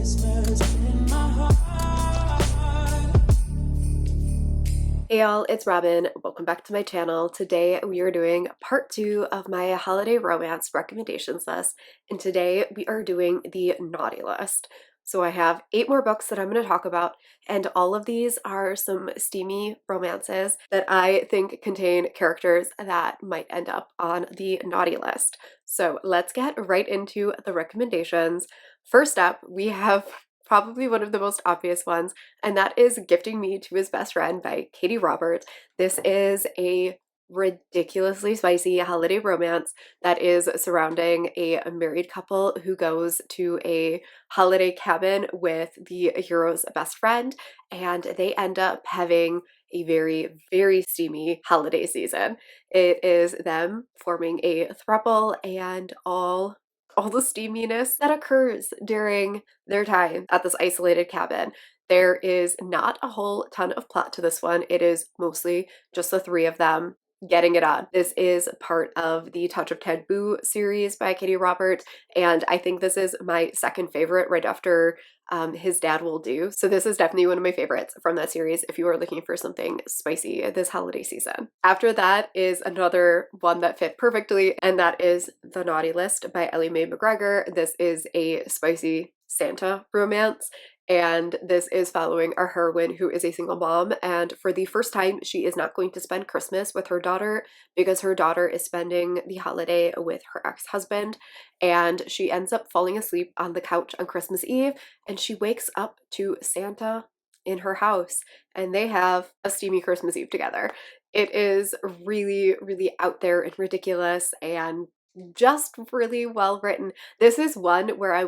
Hey y'all, it's Robin. Welcome back to my channel. Today we are doing part 2 of my holiday romance recommendations list, and today we are doing the naughty list. So I have 8 more books that I'm going to talk about, and all of these are some steamy romances that I think contain characters that might end up on the naughty list. So let's get right into the recommendations. First up, we have probably one of the most obvious ones, and that is Gifting Me to His Best Friend by Katie Roberts. This is a ridiculously spicy holiday romance that is surrounding a married couple who goes to a holiday cabin with the hero's best friend, and they end up having a very, very steamy holiday season. It is them forming a throuple and all the steaminess that occurs during their time at this isolated cabin. There is not a whole ton of plot to this one. It is mostly just the 3 of them getting it on. This is part of the Touch of Taboo series by Katie Roberts, and I think this is my second favorite right after His Dad Will Do. So this is definitely one of my favorites from that series if you are looking for something spicy this holiday season. After that is another one that fit perfectly, and that is The Naughty List by Ellie Mae McGregor. This is a spicy Santa romance, and this is following our heroine who is a single mom, and for the first time she is not going to spend Christmas with her daughter because her daughter is spending the holiday with her ex-husband, and she ends up falling asleep on the couch on Christmas Eve, and she wakes up to Santa in her house, and they have a steamy Christmas Eve together. It is really, really out there and ridiculous and just really well written. This is one where I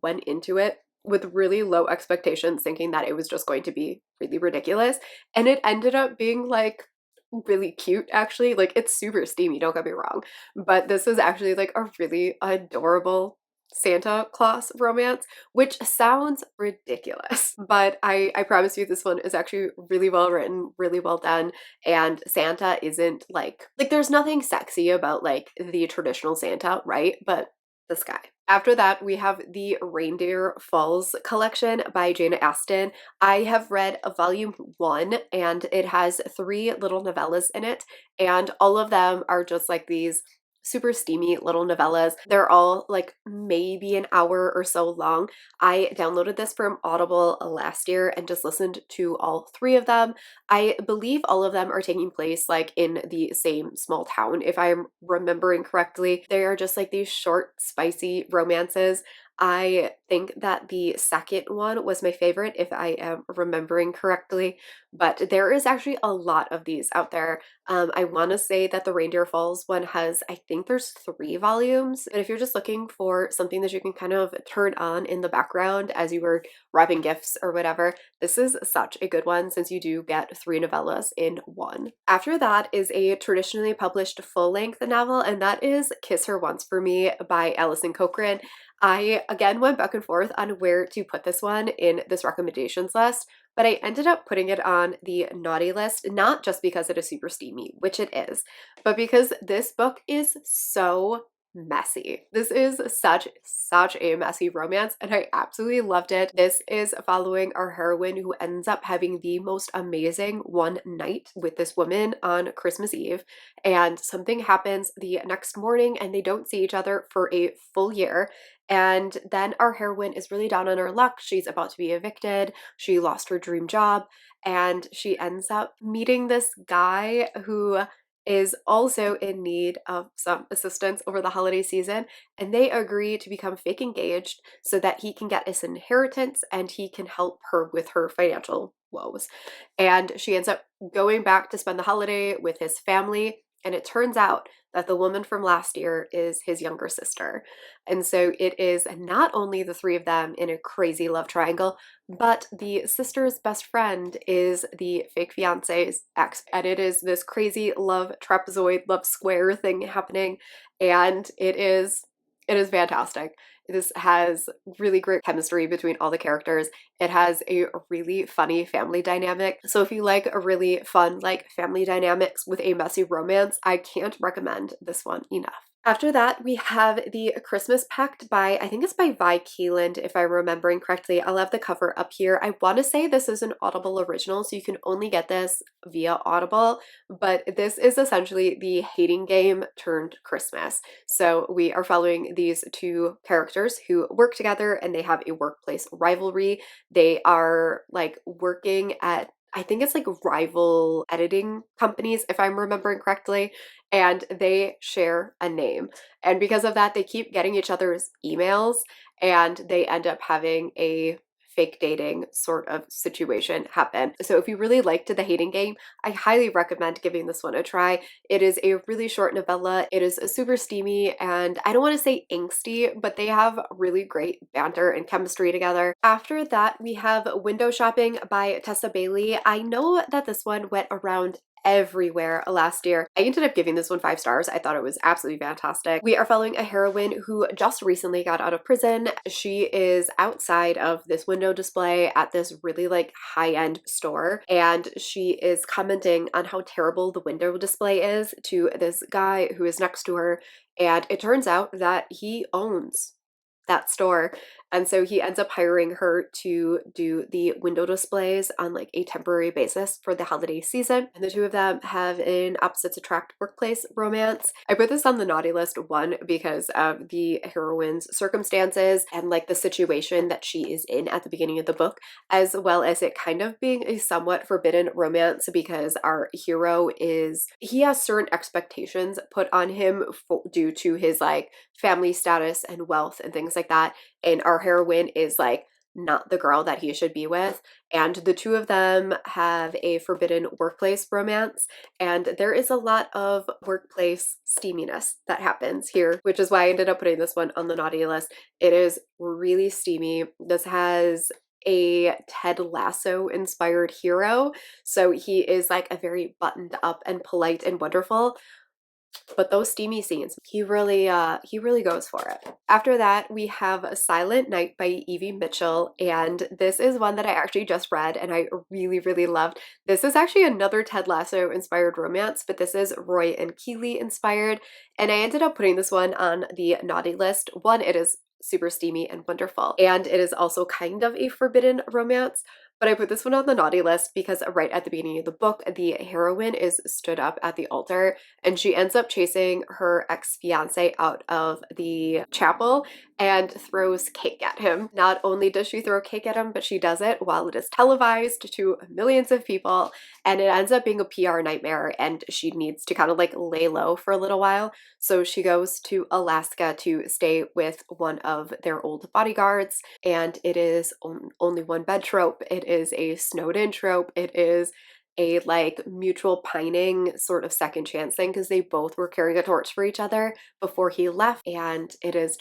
went into it with really low expectations, thinking that it was just going to be really ridiculous, and it ended up being really cute actually. It's super steamy, don't get me wrong, but this is actually a really adorable Santa Claus romance, which sounds ridiculous, but I promise you this one is actually really well written, really well done, and Santa isn't there's nothing sexy about the traditional Santa, right? But this guy. After that, we have the Reindeer Falls collection by Jane Austen. I have read volume 1, and it has 3 little novellas in it, and all of them are just these super steamy little novellas. They're all maybe an hour or so long. I downloaded this from Audible last year and just listened to all 3 of them. I believe all of them are taking place in the same small town, if I'm remembering correctly. They are just these short, spicy romances. I think that the second one was my favorite, if I am remembering correctly, but there is actually a lot of these out there. I want to say that the Reindeer Falls one has, I think there's 3 volumes, and if you're just looking for something that you can kind of turn on in the background as you were wrapping gifts or whatever, this is such a good one since you do get 3 novellas in one. After that is a traditionally published full-length novel, and that is Kiss Her Once for Me by Alison Cochrane. I again went back and forth on where to put this one in this recommendations list, but I ended up putting it on the naughty list, not just because it is super steamy, which it is, but because this book is so messy. This is such a messy romance, and I absolutely loved it. This is following our heroine who ends up having the most amazing one night with this woman on Christmas Eve, and something happens the next morning and they don't see each other for a full year. And then our heroine is really down on her luck. She's about to be evicted. She lost her dream job, and she ends up meeting this guy who is also in need of some assistance over the holiday season, and they agree to become fake engaged so that he can get his inheritance and he can help her with her financial woes. And she ends up going back to spend the holiday with his family, and it turns out that the woman from last year is his younger sister. And so it is not only the 3 of them in a crazy love triangle, but the sister's best friend is the fake fiance's ex. And it is this crazy love trapezoid, love square thing happening. And it is fantastic. This has really great chemistry between all the characters. It has a really funny family dynamic. So if you like a really fun family dynamics with a messy romance, I can't recommend this one enough. After that, we have the Christmas Pact by, I think it's by Vi Keeland, if I'm remembering correctly. I'll have the cover up here. I want to say this is an Audible original, so you can only get this via Audible, but this is essentially the hating game turned Christmas. So we are following these two characters who work together and they have a workplace rivalry. They are like working at, I think it's like rival editing companies, if I'm remembering correctly, and they share a name. And because of that, they keep getting each other's emails and they end up having a fake dating sort of situation happen. So if you really liked the hating game, I highly recommend giving this one a try. It is a really short novella. It is super steamy and I don't want to say angsty, but they have really great banter and chemistry together. After that, we have Window Shopping by Tessa Bailey. I know that this one went around everywhere last year. I ended up giving this one 5 stars. I thought it was absolutely fantastic. We are following a heroine who just recently got out of prison. She is outside of this window display at this really like high-end store, and she is commenting on how terrible the window display is to this guy who is next to her, and it turns out that he owns that store. And so he ends up hiring her to do the window displays on like a temporary basis for the holiday season. And the two of them have an opposites attract workplace romance. I put this on the naughty list, one, because of the heroine's circumstances and like the situation that she is in at the beginning of the book, as well as it kind of being a somewhat forbidden romance because our hero he has certain expectations put on him due to his like family status and wealth and things like that. And our heroine is like not the girl that he should be with. And the two of them have a forbidden workplace romance. And there is a lot of workplace steaminess that happens here, which is why I ended up putting this one on the naughty list. It is really steamy. This has a Ted Lasso inspired hero. So he is like a very buttoned up and polite and wonderful. But those steamy scenes, he really goes for it. After that, we have A Silent Night by Evie Mitchell, and this is one that I actually just read and I really loved. This is actually another Ted Lasso inspired romance, but this is Roy and Keeley inspired, and I ended up putting this one on the naughty list. One, it is super steamy and wonderful, and it is also kind of a forbidden romance. But I put this one on the naughty list because right at the beginning of the book, the heroine is stood up at the altar and she ends up chasing her ex-fiance out of the chapel and throws cake at him. Not only does she throw cake at him, but she does it while it is televised to millions of people, and it ends up being a PR nightmare and she needs to kind of like lay low for a little while. So she goes to Alaska to stay with one of their old bodyguards, and it is only one bed trope. It is a snowed in trope. It is a like mutual pining sort of second chance thing because they both were carrying a torch for each other before he left, and it's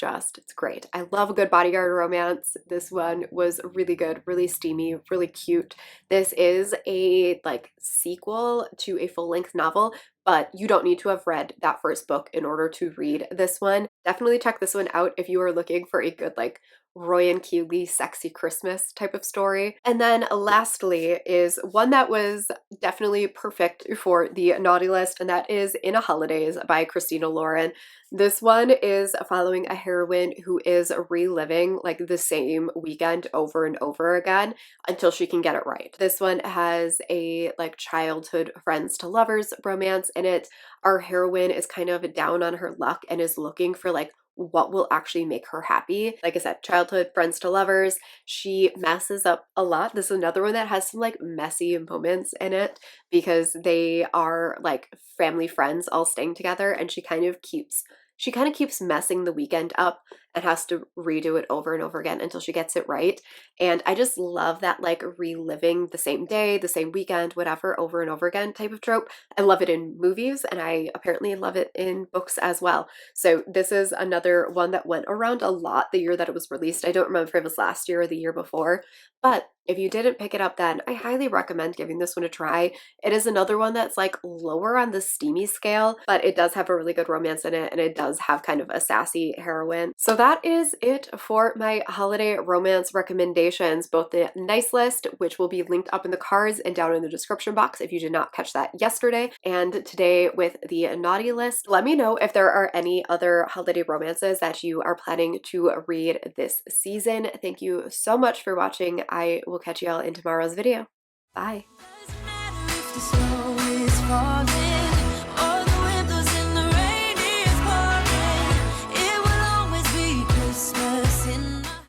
great. I love a good bodyguard romance. This one was really good, really steamy, really cute. This is a like sequel to a full-length novel, but you don't need to have read that first book in order to read this one. Definitely check this one out if you are looking for a good like Roy and Keeley sexy Christmas type of story. And then lastly is one that was definitely perfect for the naughty list, and that is In a Holidays by Christina Lauren. This one is following a heroine who is reliving like the same weekend over and over again until she can get it right. This one has a like childhood friends to lovers romance in it. Our heroine is kind of down on her luck and is looking for like what will actually make her happy. Like I said, childhood friends to lovers. She messes up a lot. This is another one that has some like messy moments in it because they are like family friends all staying together, and she kind of keeps messing the weekend up and has to redo it over and over again until she gets it right. And I just love that like reliving the same day, the same weekend, whatever, over and over again type of trope. I love it in movies, and I apparently love it in books as well. So this is another one that went around a lot the year that it was released. I don't remember if it was last year or the year before, but If you didn't pick it up then, I highly recommend giving this one a try. It is another one that's like lower on the steamy scale, but it does have a really good romance in it, and it does have kind of a sassy heroine. So that is it for my holiday romance recommendations, both the nice list, which will be linked up in the cards and down in the description box if you did not catch that yesterday, and today with the naughty list. Let me know if there are any other holiday romances that you are planning to read this season. Thank you so much for watching. I will catch you all in tomorrow's video. Bye.